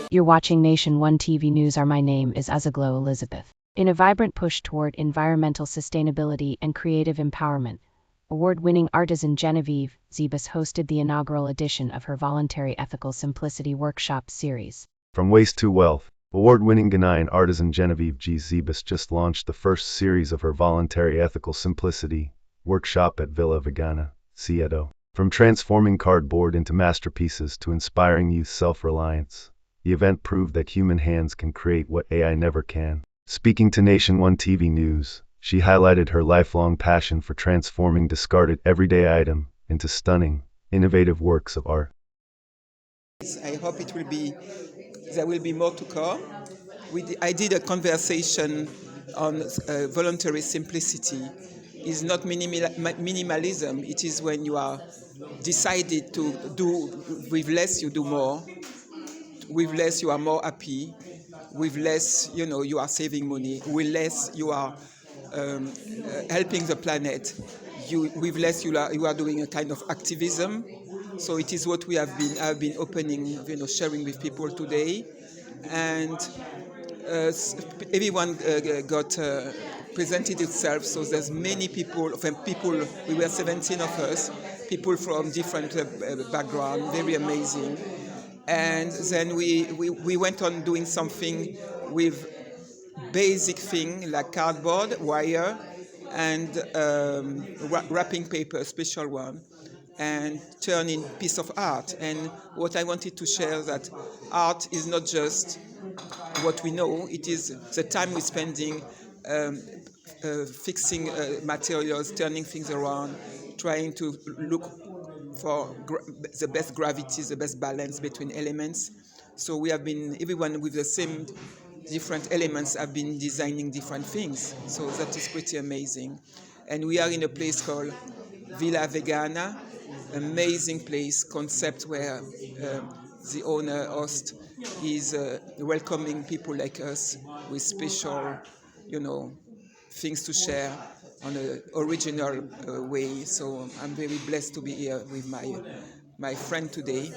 You're watching Nation 1 TV News. My name is Azaglo Elizabeth. In a vibrant push toward environmental sustainability and creative empowerment, award-winning artisan Genevieve Zebus hosted the inaugural edition of her Voluntary Ethical Simplicity workshop series. From waste to wealth, award-winning Ghanaian artisan Genevieve Zebus just launched the first series of her Voluntary Ethical Simplicity workshop at Villa Veghana, Addo. From transforming cardboard into masterpieces to inspiring youth self-reliance, the event proved that human hands can create what AI never can. Speaking to Nation 1 TV News, she highlighted her lifelong passion for transforming discarded everyday items into stunning, innovative works of art. I hope there will be more to come. I did a conversation on voluntary simplicity. It's not minimalism. It is when you are decided to do with less, you do more. With less, you are more happy. With less, you are saving money. With less, you are helping the planet. With less, you are doing a kind of activism. So it is what I've been opening, sharing with people today, and everyone got presented itself. So there's many people. We were 17 of us, people from different backgrounds, very amazing. And then we went on doing something with basic thing like cardboard, wire, and wrapping paper, special one, and turn in piece of art. And what I wanted to share that art is not just what we know; it is the time we're spending fixing materials, turning things around, trying to look for the best gravity, the best balance between elements. So everyone with the same different elements have been designing different things. So that is pretty amazing. And we are in a place called Villa Veghana, amazing place, concept where the owner, host, is welcoming people like us with special, things to share on an original way. So I'm very blessed to be here with my friend today.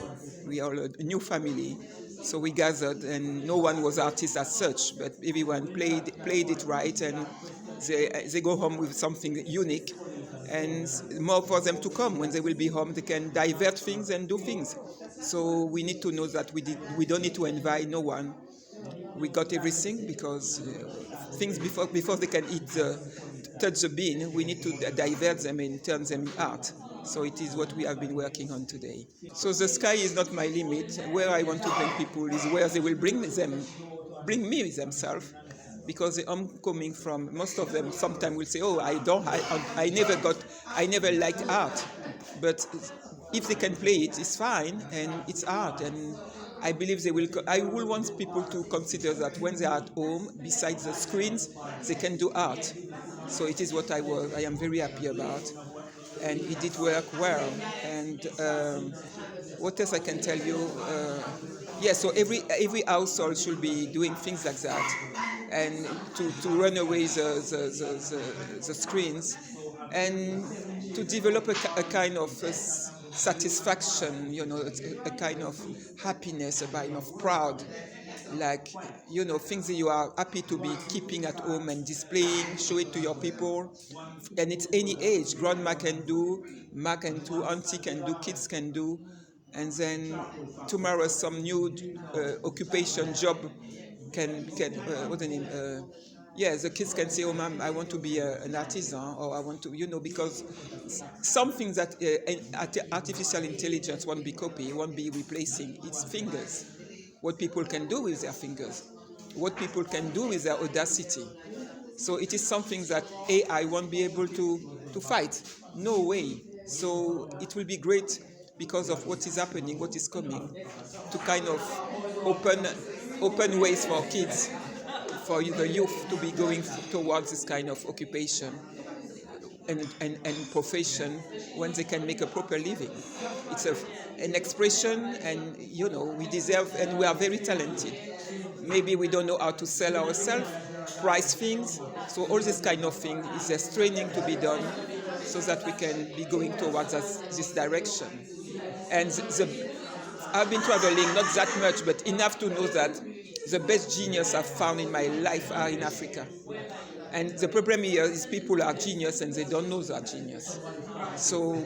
We are a new family, so we gathered, and no one was artist as such, but everyone played it right, and they go home with something unique, and more for them to come. When they will be home, they can divert things and do things. So we need to know that we don't need to invite no one. We got everything, because things before they can touch the bean, we need to divert them and turn them in art. So it is what we have been working on today. So the sky is not my limit. Where I want to bring people is where they will bring me themselves, because I'm coming from. Most of them sometimes will say, "Oh, I never liked art," but if they can play it, it's fine, and it's art. And I believe I will want people to consider that when they are at home, besides the screens, they can do art. So it is what I am very happy about, and it did work well. And what else I can tell you? So every household should be doing things like that, and to run away the screens, and to develop a kind of satisfaction, a kind of happiness, a kind of proud, like, things that you are happy to be keeping at home and displaying, show it to your people. And it's any age. Grandma can do, ma can do, auntie can do, kids can do. And then tomorrow some new occupation, job can what's the name? The kids can say, "Oh, mom, I want to be an artisan," or "I want to," because something that artificial intelligence won't be copying, won't be replacing. It's fingers. What people can do with their fingers, what people can do with their audacity. So it is something that AI won't be able to fight. No way. So it will be great because of what is happening, what is coming, to kind of open ways for kids, for the youth to be going towards this kind of occupation and profession when they can make a proper living. It's an expression, and we deserve, and we are very talented. Maybe we don't know how to sell ourselves, price things. So all this kind of thing is a training to be done so that we can be going towards this direction. And I've been traveling, not that much, but enough to know that the best genius I've found in my life are in Africa. And the problem here is people are genius and they don't know they are genius. So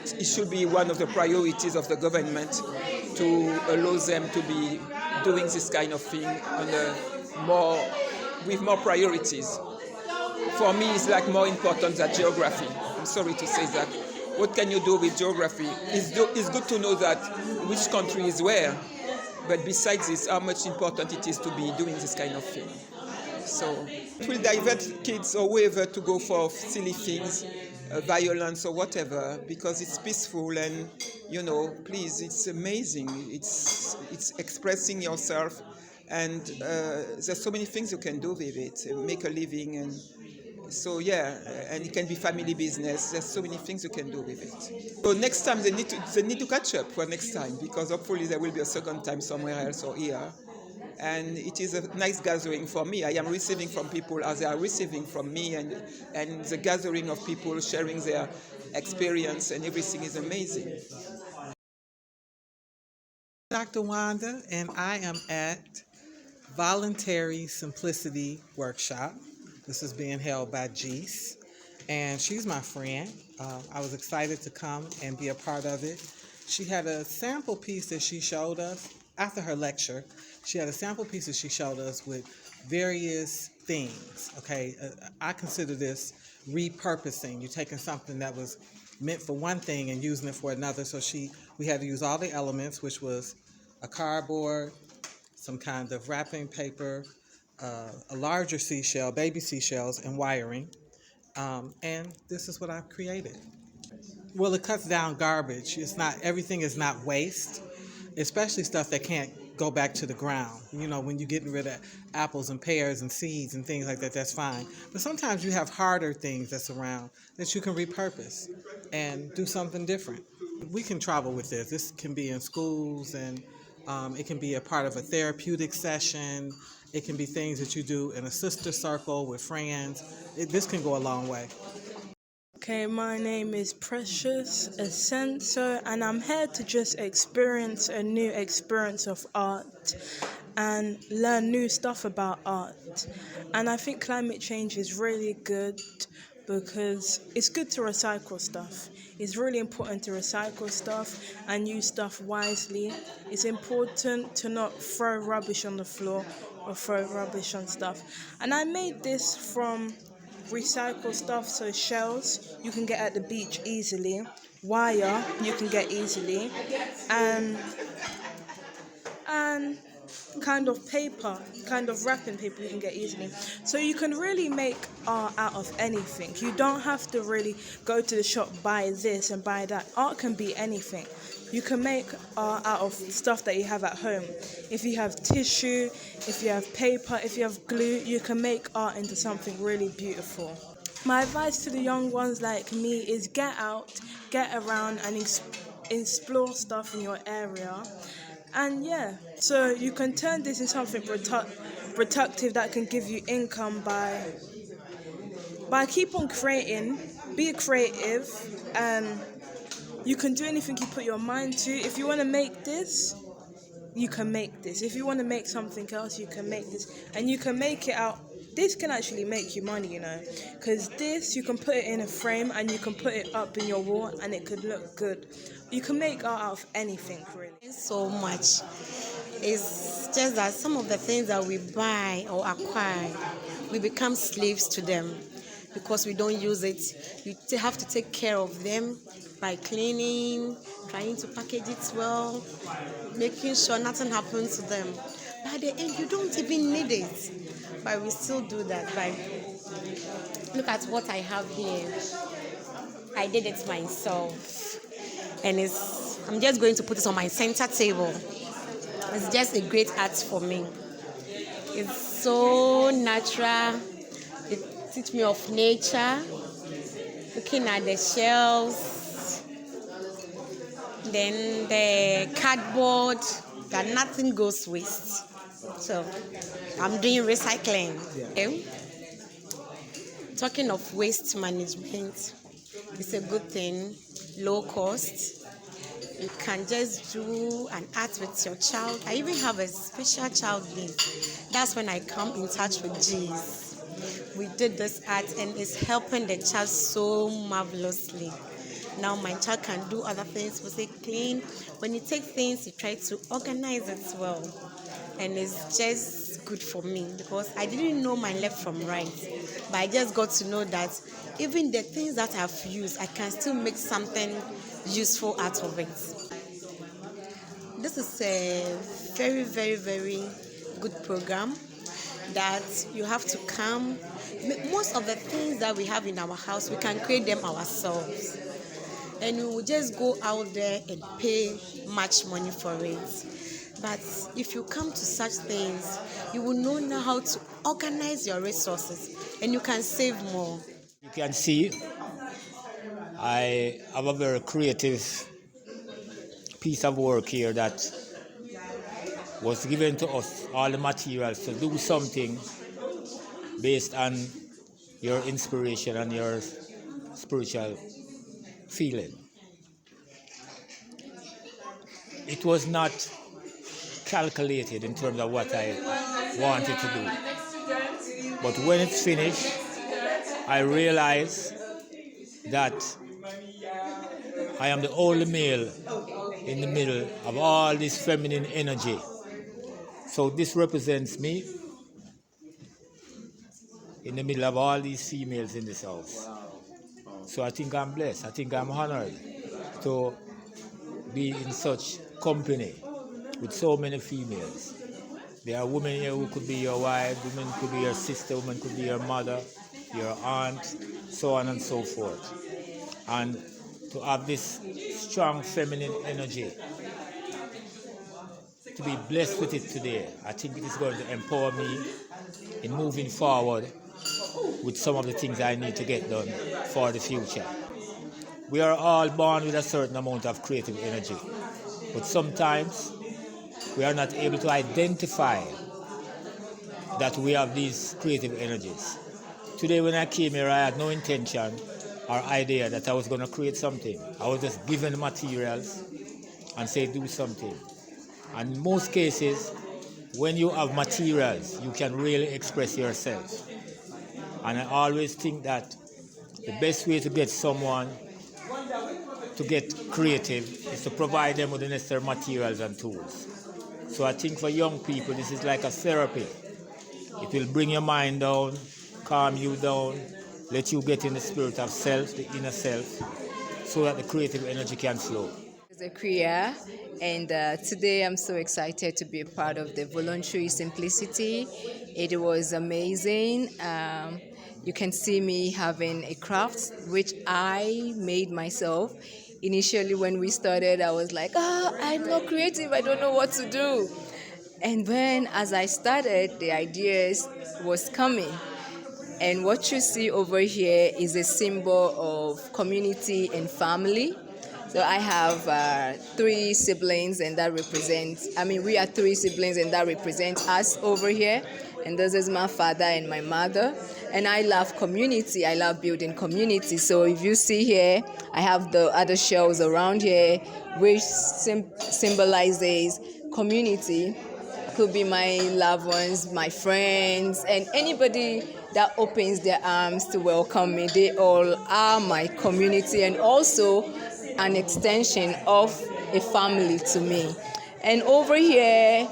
it should be one of the priorities of the government to allow them to be doing this kind of thing with more priorities. For me, it's like more important than geography. I'm sorry to say that. What can you do with geography? It's good to know that which country is where, but besides this, how much important it is to be doing this kind of thing. So it will divert kids or whoever to go for silly things, violence or whatever, because it's peaceful and please, it's amazing. It's expressing yourself, and there's so many things you can do with it, make a living, and so and it can be family business. There's so many things you can do with it. So next time they need to catch up for next time, because hopefully there will be a second time somewhere else or here. And it is a nice gathering for me. I am receiving from people as they are receiving from me, and the gathering of people sharing their experience and everything is amazing. Dr. Wanda, and I am at Voluntary Simplicity Workshop. This is being held by Jees, and she's my friend. I was excited to come and be a part of it. She had a sample piece that she showed us after her lecture. She had a sample piece that she showed us with various things. Okay, I consider this repurposing. You're taking something that was meant for one thing and using it for another. So we had to use all the elements, which was a cardboard, some kind of wrapping paper, a larger seashell, baby seashells, and wiring. And this is what I've created. Well, it cuts down garbage. Everything is not waste, especially stuff that can't go back to the ground. When you're getting rid of apples and pears and seeds and things like that, that's fine. But sometimes you have harder things that's around that you can repurpose and do something different. We can travel with this. This can be in schools, and it can be a part of a therapeutic session. It can be things that you do in a sister circle with friends. This can go a long way. Okay, my name is Precious Ascenso, and I'm here to just experience a new experience of art and learn new stuff about art. And I think climate change is really good because it's good to recycle stuff. It's really important to recycle stuff and use stuff wisely. It's important to not throw rubbish on the floor or throw rubbish on stuff. And I made this from recycle stuff, so shells you can get at the beach easily, wire you can get easily, and kind of paper, kind of wrapping paper you can get easily. So you can really make art out of anything. You don't have to really go to the shop, buy this and buy that. Art can be anything. You can make art out of stuff that you have at home. If you have tissue, if you have paper, if you have glue, you can make art into something really beautiful. My advice to the young ones like me is get out, get around and explore stuff in your area. And so you can turn this into something productive that can give you income by keep on creating, be creative, and you can do anything you put your mind to. If you want to make this, you can make this. If you want to make something else, you can make this. And you can make it out. This can actually make you money, because this, you can put it in a frame and you can put it up in your wall and it could look good. You can make art out of anything, really. So much. It's just that some of the things that we buy or acquire, we become slaves to them because we don't use it. You have to take care of them by cleaning, trying to package it well, making sure nothing happens to them. By the end, you don't even need it. But we still do that. Look at what I have here. I did it myself. And it's I'm just going to put it on my center table. It's just a great art for me. It's so natural. It teaches me of nature, looking at the shells, then the cardboard, that nothing goes waste. So I'm doing recycling. Okay? Talking of waste management, it's a good thing, low cost. You can just do an art with your child. I even have a special child day. That's when I come in touch with G's. We did this art and it's helping the child so marvelously. Now my child can do other things. We say clean. When you take things, you try to organize it well. And it's just good for me because I didn't know my left from right. But I just got to know that even the things that I've used, I can still make something useful out of it. This is a very, very, very good program that you have to come. Most of the things that we have in our house, we can create them ourselves. And we will just go out there and pay much money for it. But if you come to such things, you will know now how to organize your resources and you can save more. You can see I have a very creative piece of work here that was given to us, all the materials to do something based on your inspiration and your spiritual feeling. It was not calculated in terms of what I wanted to do. But when it's finished, I realized that I am the only male in the middle of all this feminine energy. So this represents me in the middle of all these females in this house. So I think I'm blessed. I think I'm honored to be in such company with so many females. There are women here who could be your wife, women could be your sister, women could be your mother, your aunt, so on and so forth. And to have this strong feminine energy, to be blessed with it today, I think it is going to empower me in moving forward with some of the things I need to get done for the future. We are all born with a certain amount of creative energy, but sometimes we are not able to identify that we have these creative energies. Today when I came here, I had no intention or idea that I was going to create something. I was just given the materials and say do something. And in most cases, when you have materials, you can really express yourself. And I always think that the best way to get someone to get creative is to provide them with the necessary materials and tools. So I think for young people, this is like a therapy. It will bring your mind down, calm you down, let you get in the spirit of self, the inner self, so that the creative energy can flow. As a career, and today I'm so excited to be a part of the Voluntary Simplicity. It was amazing. You can see me having a craft which I made myself. Initially when we started, I was like, I'm not creative, I don't know what to do. And then as I started, the ideas was coming. And what you see over here is a symbol of community and family. So I have 3 siblings, and that represents, we are 3 siblings, and that represents us over here. And this is my father and my mother. And I love community. I love building community. So if you see here, I have the other shells around here, which symbolizes community. Could be my loved ones, my friends, and anybody that opens their arms to welcome me. They all are my community and also an extension of a family to me. And over here,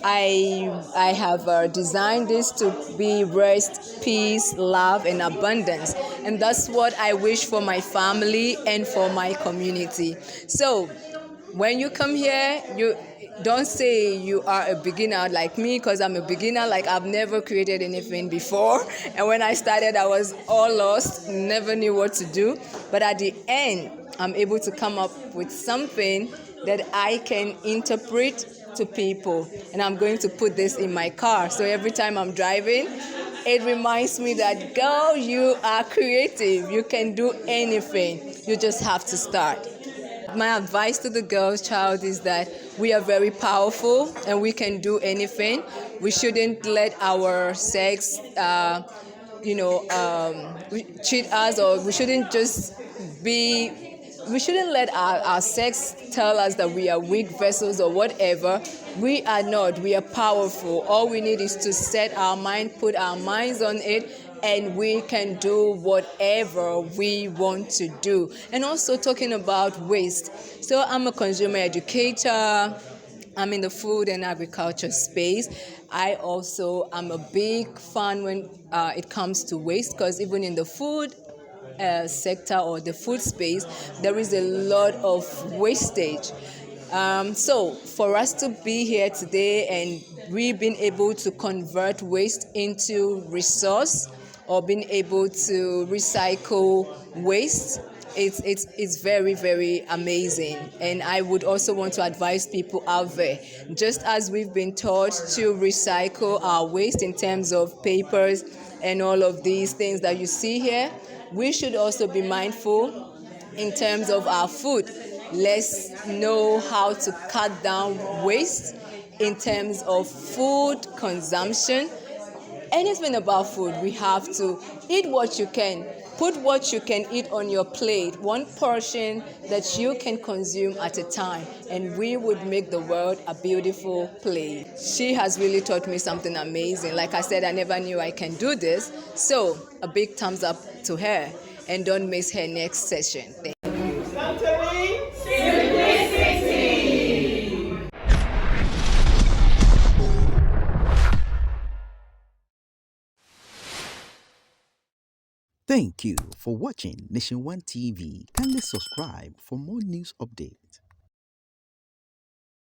I have designed this to be rest, peace, love, and abundance. And that's what I wish for my family and for my community. So when you come here, you don't say you are a beginner like me, because I'm a beginner. Like, I've never created anything before. And when I started, I was all lost, never knew what to do. But at the end, I'm able to come up with something that I can interpret to people. And I'm going to put this in my car. So every time I'm driving, it reminds me that, girl, you are creative. You can do anything. You just have to start. My advice to the girl child is that we are very powerful and we can do anything. We shouldn't let our sex, cheat us, or we shouldn't just be. We shouldn't let our sex tell us that we are weak vessels or whatever. We are not. We are powerful. All we need is to set our mind, put our minds on it, and we can do whatever we want to do. And also talking about waste. So I'm a consumer educator. I'm in the food and agriculture space. I also am a big fan when it comes to waste, because even in the food sector or the food space, there is a lot of wastage. So for us to be here today and we've been able to convert waste into resource, or being able to recycle waste, it's very, very amazing. And I would also want to advise people out there, just as we've been taught to recycle our waste in terms of papers and all of these things that you see here, we should also be mindful in terms of our food. Let's know how to cut down waste in terms of food consumption. Anything about food, we have to eat what you can. Put what you can eat on your plate, one portion that you can consume at a time, and we would make the world a beautiful place. She has really taught me something amazing. Like I said, I never knew I can do this. So a big thumbs up to her, and don't miss her next session. Thank you for watching Nation One TV. Kindly subscribe for more news updates.